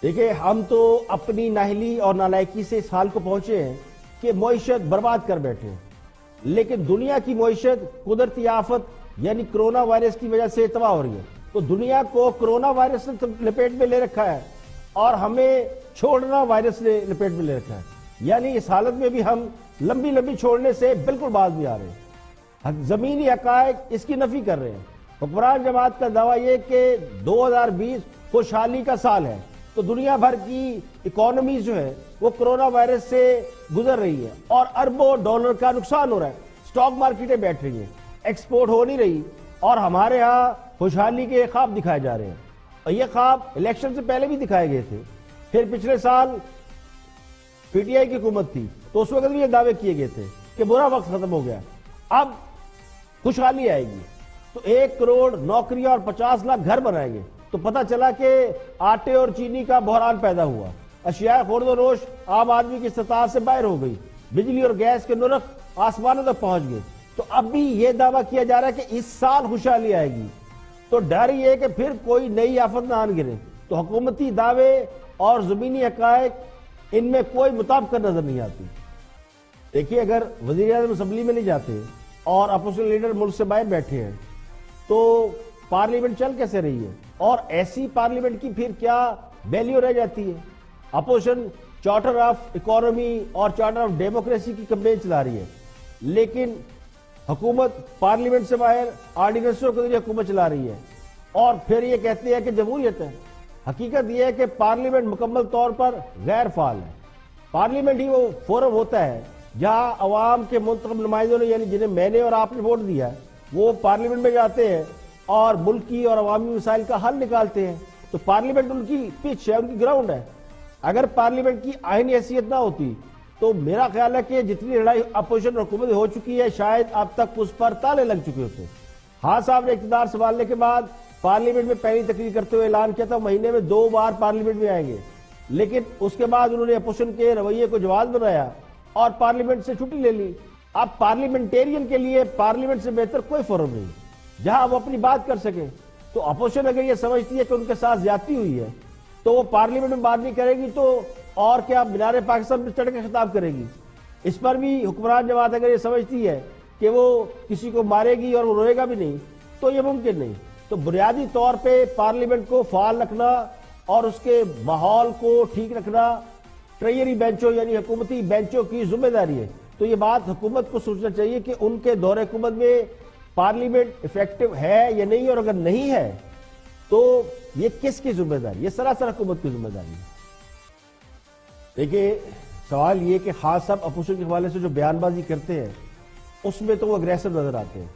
دیکھیں ہم تو اپنی نااہلی اور نالائکی سے اس حال کو پہنچے ہیں کہ معیشت برباد کر بیٹھے ہیں، لیکن دنیا کی معیشت قدرتی آفت یعنی کرونا وائرس کی وجہ سے تباہ ہو رہی ہے۔ تو دنیا کو کرونا وائرس نے لپیٹ میں لے رکھا ہے اور ہمیں چھوڑنا وائرس نے لپیٹ میں لے رکھا ہے، یعنی اس حالت میں بھی ہم لمبی چھوڑنے سے بالکل باز نہیں آ رہے ہیں۔ زمینی حقائق اس کی نفی کر رہے ہیں۔ حکمران جماعت کا دعویٰ یہ کہ 2020 خوشحالی کا سال ہے، تو دنیا بھر کی اکانومی جو ہے وہ کرونا وائرس سے گزر رہی ہے اور اربوں ڈالر کا نقصان ہو رہا ہے، سٹاک مارکیٹیں بیٹھ رہی ہیں، ایکسپورٹ ہو نہیں رہی، اور ہمارے ہاں خوشحالی کے خواب دکھائے جا رہے ہیں۔ اور یہ خواب الیکشن سے پہلے بھی دکھائے گئے تھے، پھر پچھلے سال پی ٹی آئی کی حکومت تھی تو اس وقت بھی یہ دعوے کیے گئے تھے کہ برا وقت ختم ہو گیا، اب خوشحالی آئے گی، تو 1 کروڑ نوکریاں اور 50 لاکھ گھر بنائیں گے۔ تو پتہ چلا کہ آٹے اور چینی کا بحران پیدا ہوا، اشیاء خورد و نوش عام آدمی کی استطاعت سے باہر ہو گئی، بجلی اور گیس کے نرخ آسمانوں تک پہنچ گئے۔ تو اب بھی یہ دعویٰ کیا جا رہا ہے کہ اس سال خوشحالی آئے گی، تو ڈر یہ کہ پھر کوئی نئی آفت نہ آن گرے۔ تو حکومتی دعوے اور زمینی حقائق ان میں کوئی مطابقت نظر نہیں آتی۔ دیکھیے اگر وزیر اعظم اسمبلی میں نہیں جاتے اور اپوزیشن لیڈر ملک سے باہر بیٹھے ہیں تو پارلیمنٹ چل کیسے رہی ہے؟ اور ایسی پارلیمنٹ کی پھر کیا ویلیو رہ جاتی ہے؟ اپوزیشن چارٹر آف اکانومی اور چارٹر آف ڈیموکریسی کی کمپین چلا رہی ہے، لیکن حکومت پارلیمنٹ سے باہر آرڈیننسوں کے ذریعے حکومت چلا رہی ہے، اور پھر یہ کہتے ہیں کہ جمہوریت ہے۔ حقیقت یہ ہے کہ پارلیمنٹ مکمل طور پر غیر فعال ہے۔ پارلیمنٹ ہی وہ فورم ہوتا ہے جہاں عوام کے منتخب نمائندوں نے، یعنی جنہیں میں نے اور آپ نے ووٹ دیا ہے، وہ پارلیمنٹ میں جاتے ہیں اور ملکی اور عوامی مسائل کا حل نکالتے ہیں۔ تو پارلیمنٹ ان کی پچ ہے، ان کی گراؤنڈ ہے۔ اگر پارلیمنٹ کی آئینی حیثیت نہ ہوتی تو میرا خیال ہے کہ جتنی لڑائی اپوزیشن اور حکومت ہو چکی ہے شاید اب تک اس پر تالے لگ چکے ہوتے۔ ہاں صاحب نے اقتدار سنبھالنے کے بعد پارلیمنٹ میں پہلی تقریر کرتے ہوئے اعلان کیا تھا مہینے میں 2 بار پارلیمنٹ میں آئیں گے، لیکن اس کے بعد انہوں نے اپوزیشن کے رویے کو جواز بنایا اور پارلیمنٹ سے چھٹی لے لی۔ اب پارلیمنٹیرین کے لیے پارلیمنٹ سے بہتر کوئی فورم نہیں جہاں وہ اپنی بات کر سکیں۔ تو اپوزیشن اگر یہ سمجھتی ہے کہ ان کے ساتھ زیادتی ہوئی ہے تو وہ پارلیمنٹ میں بات نہیں کرے گی تو اور کیا مینار پاکستان پر چڑھ کے خطاب کرے گی؟ اس پر بھی حکمران جماعت اگر یہ سمجھتی ہے کہ وہ کسی کو مارے گی اور وہ روئے گا بھی نہیں تو یہ ممکن نہیں۔ تو بنیادی طور پہ پارلیمنٹ کو فعال رکھنا اور اس کے ماحول کو ٹھیک رکھنا ٹریجری بینچوں یعنی حکومتی بینچوں کی ذمہ داری ہے۔ تو یہ بات حکومت کو سوچنا چاہیے کہ ان کے دور حکومت میں پارلیمنٹ افیکٹو ہے یا نہیں، اور اگر نہیں ہے تو یہ کس کی ذمہ داری؟ یہ سراسر حکومت کی ذمہ داری ہے۔ دیکھیے سوال یہ کہ خاص صاحب اپوزیشن کے حوالے سے جو بیان بازی کرتے ہیں اس میں تو وہ اگریسو نظر آتے ہیں،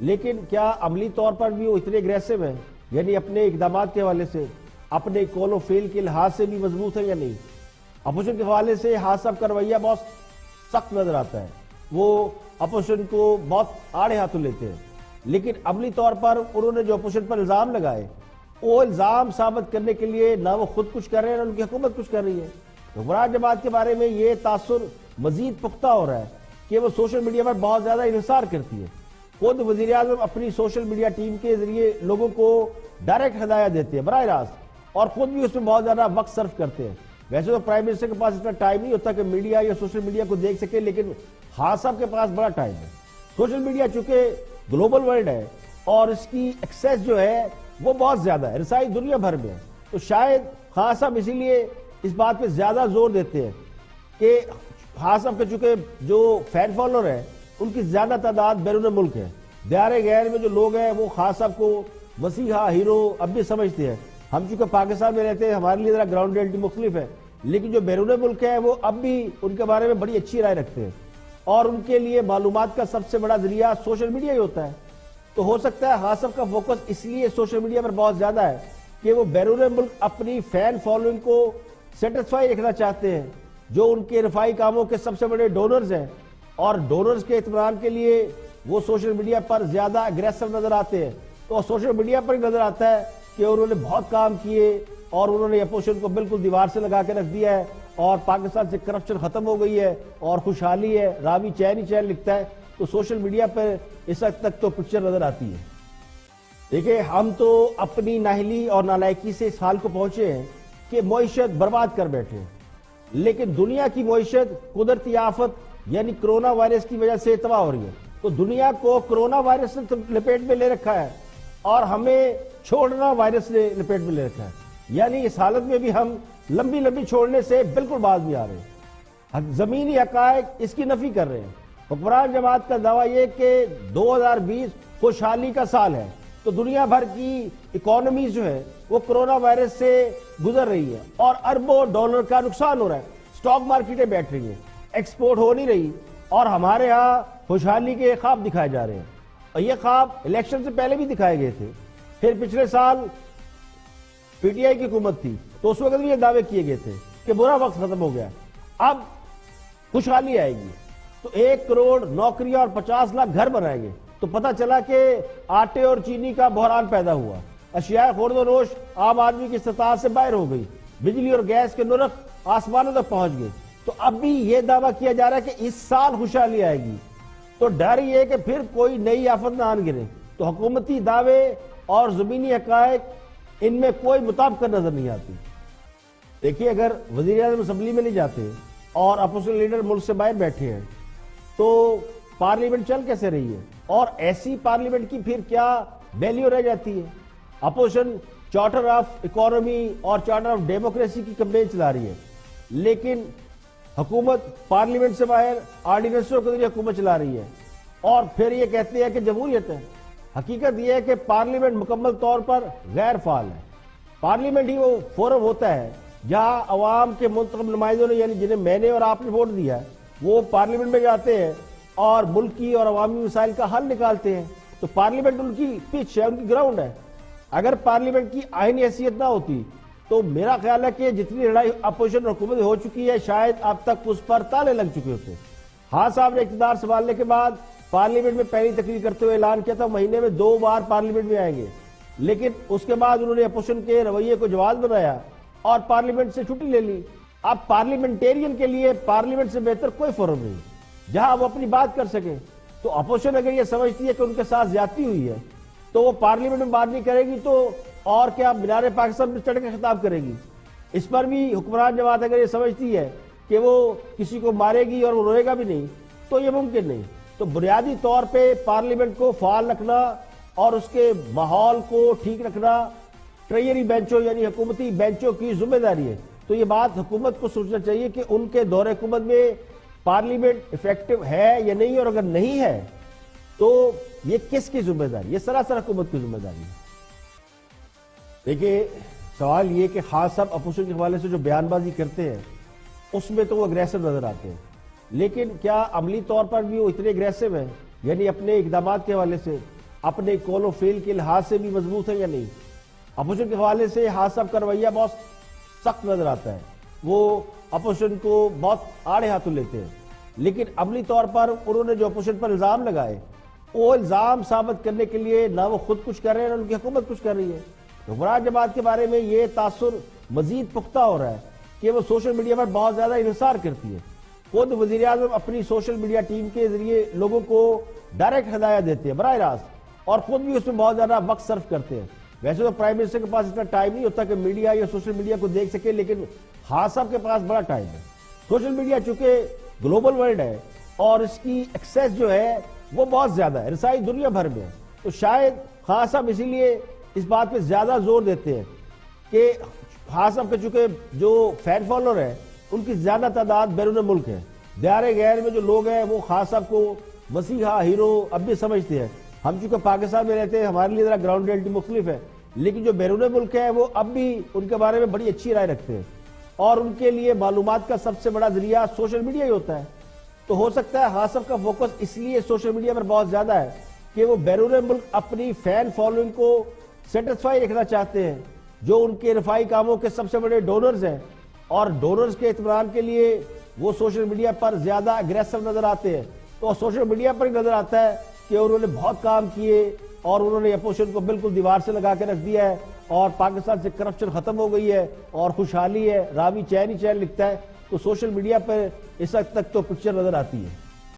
لیکن کیا عملی طور پر بھی وہ اتنے اگریسو ہیں؟ یعنی اپنے اقدامات کے حوالے سے، اپنے قول و فعل کے لحاظ سے بھی مضبوط ہے یا نہیں؟ اپوزیشن کے حوالے سے خاص صاحب کا رویہ بہت سخت نظر آتا ہے، وہ اپوزیشن کو بہت آڑے ہاتھوں لیتے ہیں، لیکن عملی طور پر انہوں نے جو اپوزیشن پر الزام لگائے وہ الزام ثابت کرنے کے لیے نہ وہ خود کچھ کر رہے ہیں نہ ان کی حکومت کچھ کر رہی ہے۔ حکمران جماعت کے بارے میں یہ تاثر مزید پختہ ہو رہا ہے کہ وہ سوشل میڈیا پر بہت زیادہ انحصار کرتی ہے۔ خود وزیر اعظم اپنی سوشل میڈیا ٹیم کے ذریعے لوگوں کو ڈائریکٹ ہدایت دیتے ہیں براہ راست، اور خود بھی اس میں بہت زیادہ وقت صرف کرتے ہیں۔ ویسے تو پرائم منسٹر کے پاس اتنا ٹائم نہیں ہوتا کہ میڈیا یا سوشل میڈیا کو دیکھ سکے، لیکن خان صاحب کے پاس بڑا ٹائم ہے۔ سوشل میڈیا چونکہ گلوبل ورلڈ ہے اور اس کی ایکسیس جو ہے وہ بہت زیادہ ہے، رسائی دنیا بھر میں ہے، تو شاید خان صاحب اسی لیے اس بات پہ زیادہ زور دیتے ہیں کہ خان صاحب کے چونکہ جو فین فالوور ہیں ان کی زیادہ تعداد بیرون ملک ہے، دیار غیر میں جو لوگ ہیں وہ خان صاحب کو مسیحا ہیرو اب بھی سمجھتے ہیں۔ ہم چونکہ پاکستان میں رہتے ہیں ہمارے لیے ذرا گراؤنڈ ریئلٹی مختلف ہے، لیکن جو بیرون ملک ہے وہ اب بھی ان کے بارے میں بڑی اچھی رائے رکھتے ہیں، اور ان کے لیے معلومات کا سب سے بڑا ذریعہ سوشل میڈیا ہی ہوتا ہے۔ تو ہو سکتا ہے خان صاحب کا فوکس اس لیے سوشل میڈیا پر بہت زیادہ ہے کہ وہ بیرون ملک اپنی فین فالوئنگ کو سیٹسفائی رکھنا چاہتے ہیں، جو ان کے رفائی کاموں کے سب سے بڑے ڈونرز ہیں، اور ڈونرز کے اطمینان کے لیے وہ سوشل میڈیا پر زیادہ اگریسو نظر آتے ہیں۔ تو سوشل میڈیا پر ہی نظر آتا ہے کہ انہوں نے بہت کام کیے اور انہوں نے اپوزیشن کو بالکل دیوار سے لگا کے رکھ دیا ہے، اور پاکستان سے کرپشن ختم ہو گئی ہے اور خوشحالی ہے، راوی چین ہی چین لکھتا ہے۔ تو سوشل میڈیا پر اس حد تک تو پکچر نظر آتی ہے۔ دیکھیں ہم تو اپنی نااہلی اور نالائکی سے اس حال کو پہنچے ہیں کہ معیشت برباد کر بیٹھے، لیکن دنیا کی معیشت قدرتی آفت یعنی کرونا وائرس کی وجہ سے تباہ ہو رہی ہے۔ تو دنیا کو کرونا وائرس نے لپیٹ میں لے رکھا ہے اور ہمیں چھوڑنا وائرس نے لپیٹ میں لے رکھا ہے، یعنی اس حالت میں بھی ہم لمبی چھوڑنے سے بالکل باز نہیں آ رہے، زمینی حقائق اس کی نفی کر رہے ہیں۔ حکمران جماعت کا دعویٰ یہ کہ 2020 خوشحالی کا سال ہے، تو دنیا بھر کی اکانومی جو ہے وہ کرونا وائرس سے گزر رہی ہے اور اربوں ڈالر کا نقصان ہو رہا ہے، سٹاک مارکیٹیں بیٹھ رہی ہیں، ایکسپورٹ ہو نہیں رہی، اور ہمارے ہاں خوشحالی کے خواب دکھائے جا رہے ہیں، اور یہ خواب الیکشن سے پہلے بھی دکھائے گئے تھے۔ پھر پچھلے سال پی ٹی آئی کی حکومت تھی تو اس وقت بھی یہ دعوے کیے گئے تھے کہ برا وقت ختم ہو گیا، اب خوشحالی آئے گی، تو 1 کروڑ نوکریاں اور 50 لاکھ گھر بنائیں گے۔ تو پتہ چلا کہ آٹے اور چینی کا بحران پیدا ہوا، اشیاء خورد و نوش عام آدمی کی استطاعت سے باہر ہو گئی، بجلی اور گیس کے نرخ آسمانوں تک پہنچ گئے، تو اب بھی یہ دعویٰ کیا جا رہا ہے کہ اس سال خوشحالی آئے گی، تو ڈر یہ کہ پھر کوئی نئی آفت نہ آن گرے۔ تو حکومتی دعوے اور زمینی حقائق ان میں کوئی مطابقت نظر نہیں آتی۔ دیکھیے، اگر وزیر اعظم اسمبلی میں نہیں جاتے اور اپوزیشن لیڈر ملک سے باہر بیٹھے ہیں تو پارلیمنٹ چل کیسے رہی ہے؟ اور ایسی پارلیمنٹ کی پھر کیا ویلیو رہ جاتی ہے؟ اپوزیشن چارٹر آف اکانومی اور چارٹر آف ڈیموکریسی کی کمپین چلا رہی ہے، لیکن حکومت پارلیمنٹ سے باہر آرڈیننسوں کے ذریعے حکومت چلا رہی ہے، اور پھر یہ کہتے ہیں کہ جمہوریت ہے۔ حقیقت یہ ہے کہ پارلیمنٹ مکمل طور پر غیر فعال ہے۔ پارلیمنٹ ہی وہ فورم ہوتا ہے جہاں عوام کے منتخب نمائندوں نے، یعنی جنہیں میں نے اور آپ نے ووٹ دیا ہے، وہ پارلیمنٹ میں جاتے ہیں اور ملکی اور عوامی مسائل کا حل نکالتے ہیں۔ تو پارلیمنٹ ان کی پچ ہے، ان کی گراؤنڈ ہے۔ اگر پارلیمنٹ کی آئینی حیثیت نہ ہوتی تو میرا خیال ہے کہ جتنی لڑائی اپوزیشن اور حکومت ہو چکی ہے شاید اب تک اس پر تالے لگ چکے ہوتے۔ ہاں صاحب نے اقتدار سنبھالنے کے بعد پارلیمنٹ میں پہلی تقریر کرتے ہوئے اعلان کیا تھا مہینے میں 2 بار پارلیمنٹ میں آئیں گے، لیکن اس کے بعد انہوں نے اپوزیشن کے رویے کو جواز بنایا اور پارلیمنٹ سے چھٹی لے لی۔ اب پارلیمنٹیرین کے لیے پارلیمنٹ سے بہتر کوئی فورم نہیں جہاں وہ اپنی بات کر سکیں۔ تو اپوزیشن اگر یہ سمجھتی ہے کہ ان کے ساتھ زیادتی ہوئی ہے تو وہ پارلیمنٹ میں بات نہیں کرے گی، تو اور کیا مینار پاکستان پر چڑھ کے خطاب کرے گی؟ اس پر بھی حکمران جماعت اگر یہ سمجھتی ہے کہ وہ کسی کو مارے گی اور وہ روئے گا بھی نہیں تو یہ ممکن نہیں۔ تو بنیادی طور پہ پارلیمنٹ کو فعال رکھنا اور اس کے ماحول کو ٹھیک رکھنا ٹریجری بینچوں یعنی حکومتی بینچوں کی ذمہ داری ہے۔ تو یہ بات حکومت کو سوچنا چاہیے کہ ان کے دور حکومت میں پارلیمنٹ افیکٹو ہے یا نہیں، اور اگر نہیں ہے تو یہ کس کی ذمہ داری؟ یہ سراسر حکومت کی ذمہ داری ہے۔ دیکھیے، سوال یہ کہ خاص صاحب اپوزیشن کے حوالے سے جو بیان بازی کرتے ہیں اس میں تو وہ اگریسو نظر آتے ہیں، لیکن کیا عملی طور پر بھی وہ اتنے اگریسو ہیں؟ یعنی اپنے اقدامات کے حوالے سے، اپنے قول و فعل کے لحاظ سے بھی مضبوط ہے یا نہیں؟ اپوزیشن کے حوالے سے خاص صاحب کا رویہ بہت سخت نظر آتا ہے، وہ اپوزیشن کو بہت آڑے ہاتھوں لیتے ہیں، لیکن عملی طور پر انہوں نے جو اپوزیشن پر الزام لگائے وہ الزام ثابت کرنے کے لیے نہ وہ خود کچھ کر رہے ہیں نہ ان کی حکومت کچھ کر رہی ہے۔ حکمران جماعت کے بارے میں یہ تاثر مزید پختہ ہو رہا ہے کہ وہ سوشل میڈیا پر بہت زیادہ انحصار کرتی ہے۔ خود وزیر اعظم اپنی سوشل میڈیا ٹیم کے ذریعے لوگوں کو ڈائریکٹ ہدایت دیتے ہیں براہ راست، اور خود بھی اس میں بہت زیادہ وقت صرف کرتے ہیں۔ ویسے تو پرائم منسٹر کے پاس اتنا ٹائم نہیں ہوتا کہ میڈیا یا سوشل میڈیا کو دیکھ سکے، لیکن خاص صاحب کے پاس بڑا ٹائم ہے۔ سوشل میڈیا چونکہ گلوبل ورلڈ ہے اور اس کی ایکسیس جو ہے وہ بہت زیادہ ہے، رسائی دنیا بھر میں ہے، تو شاید خاص صاحب اسی لیے اس بات پہ زیادہ زور دیتے ہیں کہ خاص صاحب کے چونکہ جو فین فالوور ہیں ان کی زیادہ تعداد بیرون ملک ہے، دیار غیر میں جو لوگ ہیں وہ خاص صاحب کو مسیحا ہیرو اب بھی سمجھتے ہیں۔ ہم چونکہ پاکستان میں رہتے ہیں ہمارے لیے ذرا گراؤنڈ ریئلٹی مختلف ہے، لیکن جو بیرون ملک ہے وہ اب بھی ان کے بارے میں بڑی اچھی رائے رکھتے ہیں، اور ان کے لیے معلومات کا سب سے بڑا ذریعہ سوشل میڈیا ہی ہوتا ہے۔ تو ہو سکتا ہے حاصف کا فوکس اس لیے سوشل میڈیا پر بہت زیادہ ہے کہ وہ بیرون ملک اپنی فین فالوئنگ کو سیٹسفائی رکھنا چاہتے ہیں، جو ان کے رفائی کاموں کے سب سے بڑے ڈونرز ہیں، اور ڈونرز کے اطمینان کے لیے وہ سوشل میڈیا پر زیادہ اگریسو نظر آتے ہیں۔ تو سوشل میڈیا پر ہی نظر آتا ہے کہ انہوں نے بہت کام کیے اور انہوں نے اپوزیشن کو بالکل دیوار سے لگا کے رکھ دیا ہے، اور پاکستان سے کرپشن ختم ہو گئی ہے اور خوشحالی ہے، راوی چین ہی چین لکھتا ہے۔ تو سوشل میڈیا پر اس وقت تک تو پکچر نظر آتی ہے۔